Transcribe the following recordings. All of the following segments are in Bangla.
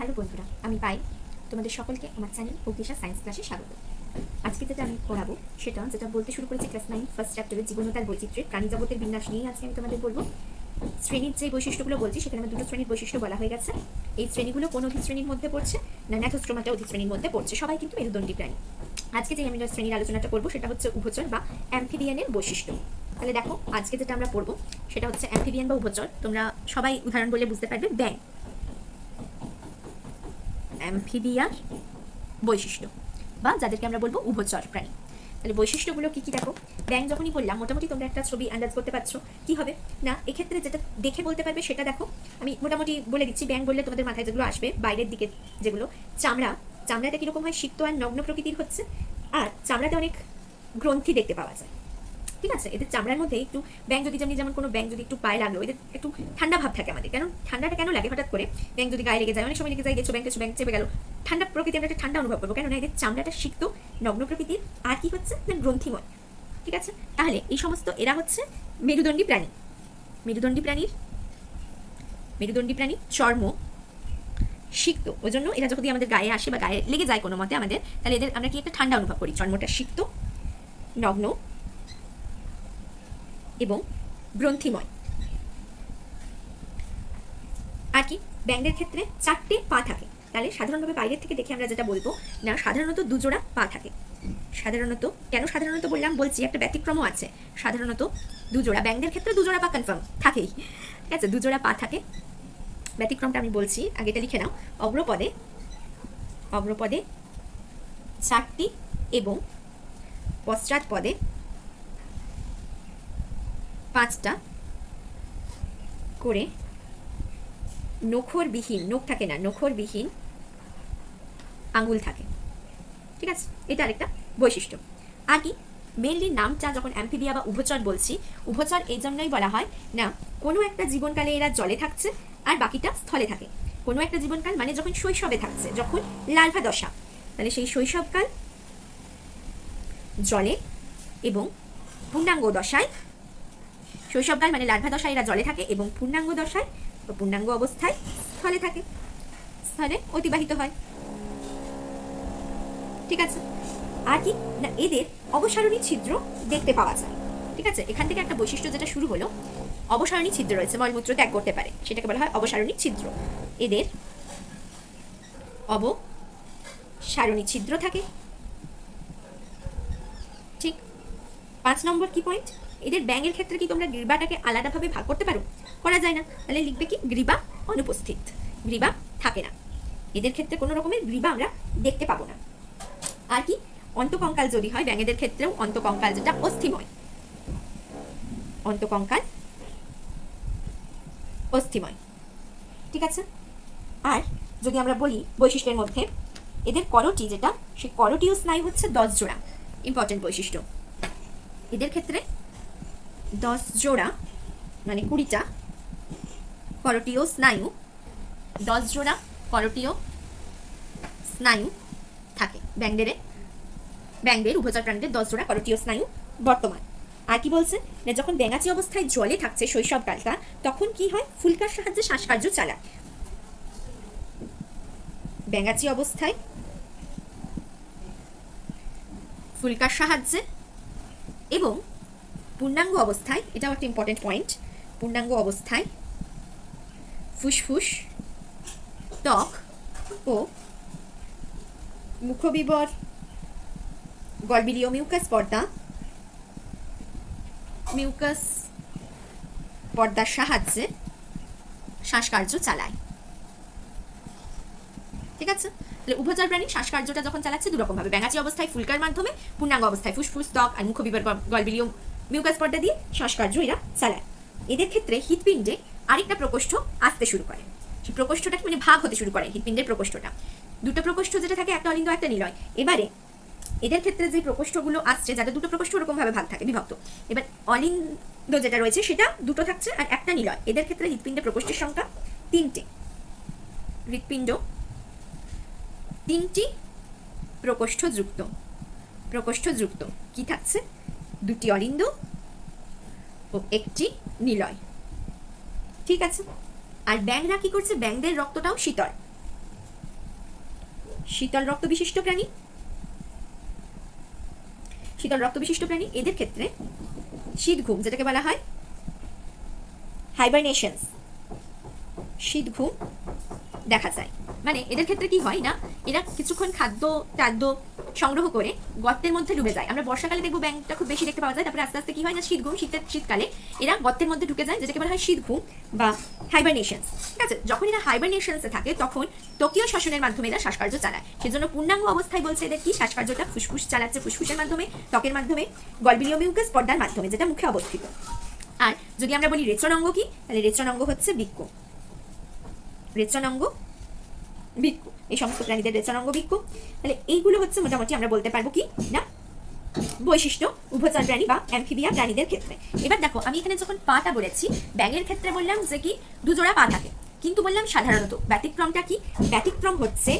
হ্যালো বন্ধুরা, আমি পাই তোমাদের সকলকে আমার চ্যানেল অগ্রিসা সায়েন্স ক্লাসে স্বাগত। আজকে যেটা আমি পড়াবো যেটা বলতে শুরু করেছি ক্লাস 9 ফার্স্ট চ্যাপ্টারের জীবনতার বৈচিত্র্যের প্রাণী জগতের বিন্যাস নিয়ে আজকে আমি তোমাদের বলবো। শ্রেণীর যে বৈশিষ্ট্যগুলো বলছি সেখানে আমার দুটো শ্রেণীর বৈশিষ্ট্য বলা হয়ে গেছে। এই শ্রেণীগুলো কোন অধিশ্রেণীর মধ্যে পড়ছে না ন্যাথোস্ট্রোমাটা অধিশ্রেণীর মধ্যে পড়ছে, সবাই কিন্তু মেরুদণ্ডী প্রাণী। আজকে যে আমি শ্রেণীর আলোচনাটা করবো সেটা হচ্ছে উভচর বা অ্যাম্ফিবিয়ানের বৈশিষ্ট্য। তাহলে দেখো আজকে যেটা আমরা পড়বো সেটা হচ্ছে অ্যাম্ফিবিয়ান বা উভচর। তোমরা সবাই উদাহরণ বলে বুঝতে পারবে। ব্যাং, অ্যাম্ফিবিয়ার বৈশিষ্ট্য বা যাদেরকে আমরা বলবো উভচর প্রাণী। তাহলে বৈশিষ্ট্যগুলো কি কি দেখো। ব্যাং যখনই বললাম মোটামুটি তোমরা একটা ছবি আন্দাজ করতে পারছো কি হবে না। এক্ষেত্রে যেটা দেখে বলতে পারবে সেটা দেখো, আমি মোটামুটি বলে দিচ্ছি। ব্যাং বললে তোমাদের মাথায় যেগুলো আসবে বাইরের দিকে যেগুলো, চামড়াটা কিরকম হয়, সিক্ত আর নগ্ন প্রকৃতির হচ্ছে। আর চামড়াতে অনেক গ্রন্থি দেখতে পাওয়া যায়, ঠিক আছে। এদের চামড়ার মধ্যে একটু ব্যাং যদি যেমন কোনো ব্যাং যদি একটু পায়ে লাগলো, এদের একটু ঠান্ডা ভাব থাকে আমাদের। কারণ ঠান্ডাটা কেন লাগে হঠাৎ করে, ব্যাং যদি গায়ে লেগে যায়, অনেক সময় লেগে যায়, ব্যাং চেপে গেল, ঠান্ডা প্রকৃতি আমরা একটা ঠান্ডা অনুভব করবো। কেননা এদের চামড়াটা সিক্ত নগ্ন প্রকৃতির আর কি হচ্ছে না গ্রন্থিময়, ঠিক আছে। তাহলে এই সমস্ত এরা হচ্ছে মেরুদণ্ডী প্রাণী। মেরুদণ্ডী প্রাণী চর্ম সিক্ত, ওই জন্য এরা যদি আমাদের গায়ে আসে বা গায়ে লেগে যায় কোনো মতে আমাদের, তাহলে এদের আমরা কি একটা ঠান্ডা অনুভব করি। চর্মটা সিক্ত নগ্ন এবং গ্রন্থিময়। আর কি ব্যাঙের ক্ষেত্রে 4টে পা থাকে। তাহলে সাধারণভাবে বাইরের থেকে দেখে আমরা যেটা বলবো না, সাধারণত দুজোড়া পা থাকে। সাধারণত বললাম, বলছি একটা ব্যতিক্রমও আছে। সাধারণত দুজোড়া, ব্যাঙের ক্ষেত্রে দুজোড়া পা কনফার্ম থাকেই, ঠিক আছে, দুজোড়া পা থাকে। ব্যতিক্রমটা আমি বলছি, আগেটা লিখে নাও। অগ্রপদে 4টি এবং পশ্চাৎ পদে 5টা করে নখরবিহীন আঙ্গুল থাকে, ঠিক আছে। এটা আরেকটা বৈশিষ্ট্য। আর কি মেনলি নামটা যখন অ্যাম্ফিবিয়া বা উভচর বলছি, উভচর এই জন্যই বলা হয় না, কোনো একটা জীবনকালে এরা জলে থাকছে আর বাকিটা স্থলে থাকে। কোনো একটা জীবনকাল মানে যখন শৈশবে থাকছে, যখন লার্ভা দশা, তাহলে সেই শৈশবকাল জলে এবং পূর্ণাঙ্গ দশায়, শৈশবকাল মানে লার্ভা দশায় এরা জলে থাকে এবং পূর্ণাঙ্গ অবস্থায় স্থলে অতিবাহিত হয়, ঠিক আছে। আর কি না এদের অবসারণী ছিদ্র দেখতে পাওয়া যায়, ঠিক আছে। এখান থেকে একটা বৈশিষ্ট্য যেটা শুরু হলো, অবসারণী ছিদ্র রয়েছে, মলমূত্র ত্যাগ করতে পারে, সেটাকে বলা হয় অবসারণী ছিদ্র। এদের অবসারণী ছিদ্র থাকে, ঠিক। 5 নম্বর কি পয়েন্ট, এদের ব্যাঙের ক্ষেত্রে কি তোমরা গ্রীবাটাকে আলাদাভাবে ভাগ করতে পারো? করা যায় না। তাহলে লিখবে কি গ্রীবা অনুপস্থিত, গ্রীবা থাকে না। এদের ক্ষেত্রে কোনো রকমের গ্রীবা আমরা দেখতে পাবো না। আর কি অন্তকঙ্কাল যদি হয়, ব্যাঙেদের ক্ষেত্রেও অন্তকঙ্কাল যেটা অস্থিময়, ঠিক আছে। আর যদি আমরা বলি বৈশিষ্ট্যের মধ্যে, এদের করটি যেটা, সেই করটিও স্নায়ু হচ্ছে 10 জোড়া। ইম্পর্টেন্ট বৈশিষ্ট্য, এদের ক্ষেত্রে 10 জোড়া মানে 20টা করটিও স্নায়ু, 10 জোড়া করটিও স্নায়ু থাকে ব্যাঙের উভচর প্রাণীদের 10 জোড়া করটিও স্নায়ু বর্তমান। আর কি বলছে না, যখন ব্যাঙাচি অবস্থায় জলে থাকছে শৈশবকালটা, তখন কি হয়, ফুলকার সাহায্যে শ্বাসকার্য চালায়। ব্যাঙাচি অবস্থায় ফুলকার সাহায্যে এবং পূর্ণাঙ্গ অবস্থায়, এটাও একটা ইম্পর্টেন্ট পয়েন্ট, পূর্ণাঙ্গ অবস্থায় ফুসফুস, ত্বক ও মুখবিবর, গলবিলীয় মিউকাস পর্দার সাহায্যে শ্বাসকার্য চালায়, ঠিক আছে। তাহলে উভচর প্রাণী শ্বাসকার্যটা যখন চালাচ্ছে দুরকম ভাবে, ব্যাঙাচি অবস্থায় ফুলকার মাধ্যমে, পূর্ণাঙ্গ অবস্থায় ফুসফুস, ত্বক আর মুখবিবর, গলবিলীয় মিউকাস পর্দা দিয়ে শ্বাসকার্য এরা চালায়। এদের ক্ষেত্রে হৃৎপিণ্ডে আরেকটা প্রকোষ্ঠ আসতে শুরু করে, সেই প্রকোষ্ঠটা মানে ভাগ হতে শুরু করে। হৃৎপিণ্ডের প্রকোষ্ঠটা, দুটো প্রকোষ্ঠ যেটা থাকে, একটা অলিন্দ একটা নিলয়। এবারে এদের ক্ষেত্রে যে প্রকোষ্ঠগুলো আসছে, যাদের দুটো প্রকোষ্ঠ ওরকম ভাবে ভাগ থাকে, বিভক্ত। এবার অলিন্দ যেটা রয়েছে সেটা দুটো থাকছে আর একটা নিলয়। এদের ক্ষেত্রে হৃৎপিণ্ডের প্রকোষ্ঠের সংখ্যা 3টে। হৃৎপিণ্ড 3টি প্রকোষ্ঠযুক্ত কি থাকছে, 2টি অলিন্দ ও 1টি নিলয়, ঠিক আছে। আর ব্যাঙরা কি করছে, ব্যাঙদের রক্তটাও শীতল, শীতল রক্ত বিশিষ্ট প্রাণী, শীতল রক্ত বিশিষ্ট প্রাণী, এদের ক্ষেত্রে শীত ঘুম যেটাকে বলা হয় হাইবারনেশনস, শীত ঘুম দেখা যায়। মানে এদের ক্ষেত্রে কি হয় না, এরা কিছুক্ষণ খাদ্য সংগ্রহ করে গর্তের মধ্যে ডুবে যায়। আমরা বর্ষাকালে দেখবো ব্যাঙটা খুব বেশি দেখতে পাওয়া যায়, তারপরে আস্তে আস্তে কি হয় না, শীত ঘুম, শীতকালে এরা গর্তের মধ্যে ঢুকে যায়, যেটাকে বলা হয় শীত ঘুম বা হাইবারনেশনস। ঠিক আছে, যখন এরা হাইবারনেশনসে থাকে তখন ত্বকীয় শ্বসনের মাধ্যমে এরা শ্বাসকার্য চালায়। সেজন্য পূর্ণাঙ্গ অবস্থায় বলছে এদের কি শ্বাসকার্যটা ফুসফুস চালাচ্ছে, ফুসফুসের মাধ্যমে, ত্বকের মাধ্যমে, গলবিলীয় মিউকাস পর্দার মাধ্যমে, যেটা মুখে অবস্থিত। আর যদি আমরা বলি রেচনাঙ্গ কি, তাহলে রেচনাঙ্গ হচ্ছে বৃক্ক, রেচনাঙ্গ বৃক্ক, এই সমস্ত প্রাণীদের রেচনাঙ্গ বৃক্ক। তাহলে এইগুলো হচ্ছে মোটামুটি আমরা বলতে পারবো কি না বৈশিষ্ট্য উভচর প্রাণী বা অ্যাম্ফিবিয়া প্রাণীদের ক্ষেত্রে। এবার দেখো আমি এখানে যখন পাটা বলেছি, ব্যাঙের ক্ষেত্রে বললাম যে কি দুজোড়া পা থাকে, কিন্তু বললাম সাধারণত ব্যতিক্রমটা কি, ব্যতিক্রম হচ্ছে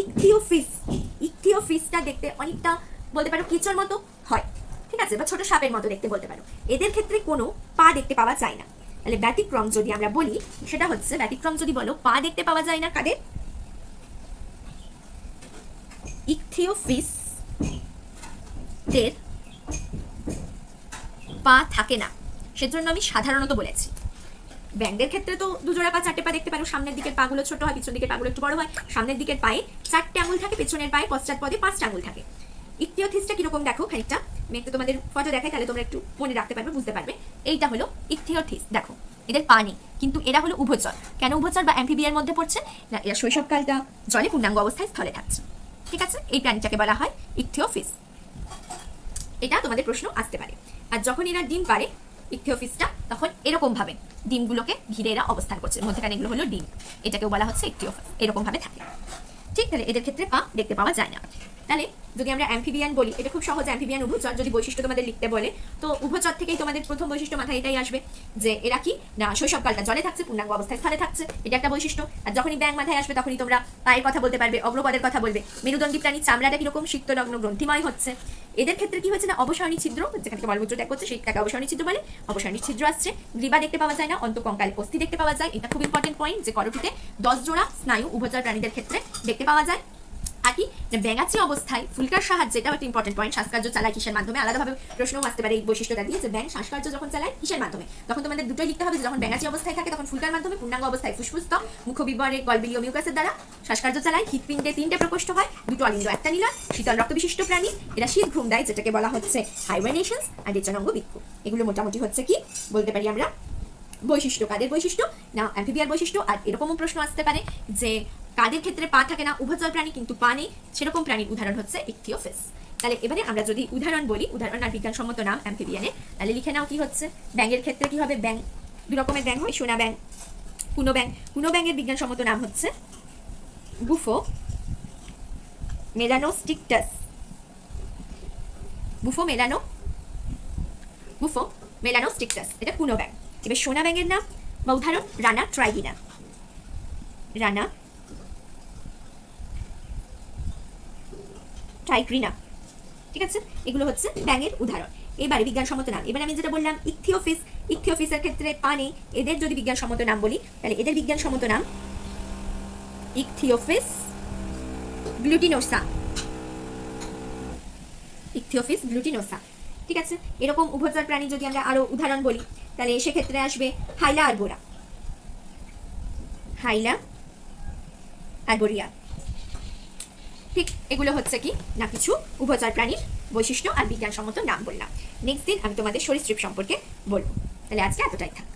ইকথিওফিস। ইকথিওফিসটা দেখতে অনেকটা বলতে পারো কিচোর মতো হয়, ঠিক আছে, বা ছোট সাপের মতো দেখতে বলতে পারো। এদের ক্ষেত্রে কোনো পা দেখতে পাওয়া যায় না। তাহলে ব্যতিক্রম যদি আমরা বলি সেটা হচ্ছে, ব্যতিক্রম যদি বলো পা দেখতে পাওয়া যায় না কাদের, ইকথিওফিস দের পা থাকে না, সেজন্য আমি সাধারণত বলেছি। ব্যাঙের ক্ষেত্রে তো দুজোড়া পা, চারটে পা দেখতে পারো, সামনের দিকের পাগুলো ছোট হয়, পিছনের দিকের পাগুলো একটু বড় হয়, সামনের দিকের পায়ে 4টে আঙুল থাকে, পেছনের পায়ে পশ্চাৎ পদে 5টা আঙুল থাকে। ইকথিওথিসটা কিরকম দেখো খানিকটা, আমি একটু তোমাদের ফটো দেখাই, তাহলে তোমরা একটু মনে রাখতে পারবে, বুঝতে পারবে। এইটা হলো ইকথিওথিস। দেখো এদের পা নেই, কিন্তু এরা হলো উভচর। কেন উভচর বা অ্যাম্ফিবিয়ার মধ্যে পড়ছে না, এরা শৈশবকালটা জলে পূর্ণাঙ্গ অবস্থায় স্থলে থাকছে। ঠিক আছে, এই প্রাণীটাকে বলা হয় ইকথিওফিস। এটা তোমাদের প্রশ্ন আসতে পারে। আর যখন এরা ডিম পারে ইকথিওফিসটা, তখন এরকম ভাবে ডিমগুলোকে ঘিরে এরা অবস্থান করছে, মধ্যখানে এগুলো হলো ডিম, এটাকেও বলা হচ্ছে ইকথিওফিস, এরকম ভাবে থাকে। ঠিক, তাহলে এদের ক্ষেত্রে পা দেখতে পাওয়া যায় না। তাহলে যদি আমরা অ্যাম্ফিবিয়ান বলি, এটা খুব সহজ, অ্যাম্ফিবিয়ান উভচর যদি বৈশিষ্ট্য তোমাদের লিখতে বলে, তো উভচর থেকেই তোমাদের প্রথম বৈশিষ্ট্য মাথায় এটাই আসবে যে এরা কি না শৈশবকালটা জলে থাকছে, পূর্ণাঙ্গ অবস্থায় স্থলে থাকছে, এটা একটা বৈশিষ্ট্য। আর যখনই ব্যাঙ মাথায় আসবে তখনই তোমরা পায়ের কথা বলতে পারবে, অগ্রপদের কথা বলবে। মেরুদণ্ডী প্রাণী, চামড়াটা কিরকম সিক্তলগ্ন গ্রন্থিময় হচ্ছে। এদের ক্ষেত্রে কি হচ্ছে না, অবসরণী ছিদ্র, যেখানে মলমূত্র ত্যাগ করছে সেইটাকে অবসরণী ছিদ্র বলে, অবসরণী ছিদ্র আসছে। গ্রীবা দেখতে পাওয়া যায় না, অন্তঃকঙ্কাল অস্থি দেখতে পাওয়া যায়। এটা খুব ইম্পর্টেন্ট পয়েন্ট যে করটিতে 10 জোড়া স্নায়ু উভচর প্রাণীদের ক্ষেত্রে দেখতে পাওয়া যায়। আর কি যে ব্যাঙাচি অবস্থায় ফুলকার সাহায্যে, এটাও একটা ইম্পর্টেন্ট পয়েন্ট, শ্বাসকার্য চালায় কিসের মাধ্যমে, আলাদাভাবে প্রশ্নও আসতে পারে এই বৈশিষ্ট্যটা দিয়ে যে ব্যাঙ শ্বাসকার্য যখন চালায় কিসের মাধ্যমে, তখন তোমাদের দুটোই লিখতে হবে। যখন ব্যাঙাচি অবস্থায় থাকে তখন ফুলকার মাধ্যমে, পূর্ণাঙ্গ অবস্থায় ফুসফুস ত্বক, মুখবিবরে গলবিলীয় মিউকাসের দ্বারা শ্বাসকার্য চালায়। হৃৎপিণ্ডে 3টে প্রকোষ্ঠ হয়, 2টো অলিন্দ 1টা নীলা, শীতল রক্ত বিশিষ্ট প্রাণী, এরা শীত ঘুম দেয়, যেটাকে বলা হচ্ছে হাইবারনেশনস। আর রেচনাঙ্গ বৃক্ক, এগুলো মোটামুটি হচ্ছে কি বলতে পারি আমরা বৈশিষ্ট্য। কাদের বৈশিষ্ট্য না অ্যাম্ফিবিয়ার বৈশিষ্ট্য। আর এরকমও প্রশ্ন আসতে পারে যে কাদের ক্ষেত্রে পা থাকে না, উভচর প্রাণী কিন্তু পা নেই, সেরকম প্রাণীর উদাহরণ হচ্ছে ইকথিওফিস। তাহলে এবারে আমরা যদি উদাহরণ বলি, উদাহরণ আর বিজ্ঞানসম্মত নাম অ্যাম্ফিবিয়ানের, তাহলে লিখে নাও কি হচ্ছে। ব্যাঙের ক্ষেত্রে কি হবে, ব্যাঙ 2 রকমের ব্যাঙ হয়, সোনা ব্যাঙ, কুনো ব্যাঙ। কুনো ব্যাঙের বিজ্ঞানসম্মত নাম হচ্ছে বুফো মেলানোস্টিকটাস, বুফো মেলানোস্টিকটাস, এটা কুনো ব্যাঙ। এবার সোনা ব্যাঙের নাম বা উদাহরণ রানা ট্রাইগিনা, রানা টাইগ্রিনা। ঠিক আছে, এগুলো হচ্ছে ব্যাঙের উদাহরণ। এবারে বিজ্ঞানসম্মত নাম, এবার আমি যেটা বললাম ইকথিওফিস, ইকথিওফিসের ক্ষেত্রে পা নেই, এদের যদি বিজ্ঞানসম্মত নাম বলি, তাহলে এদের বিজ্ঞানসম্মত নাম ইকথিওফিস গ্লুটিনোসা, ইকথিওফিস গ্লুটিনোসা। ঠিক আছে, এরকম উভচর প্রাণী যদি আমরা আরো উদাহরণ বলি, তাহলে সেক্ষেত্রে আসবে হাইলা আরবোরা, হাইলা আরবোরিয়া। ঠিক, এগুলো হচ্ছে কি না কিছু উভচর প্রাণীর বৈশিষ্ট্য আর বিজ্ঞানসম্মত নাম বললাম। নেক্সট দিন আমি তোমাদের সরীসৃপ সম্পর্কে বলবো। তাহলে আজকে এতটাই থাক।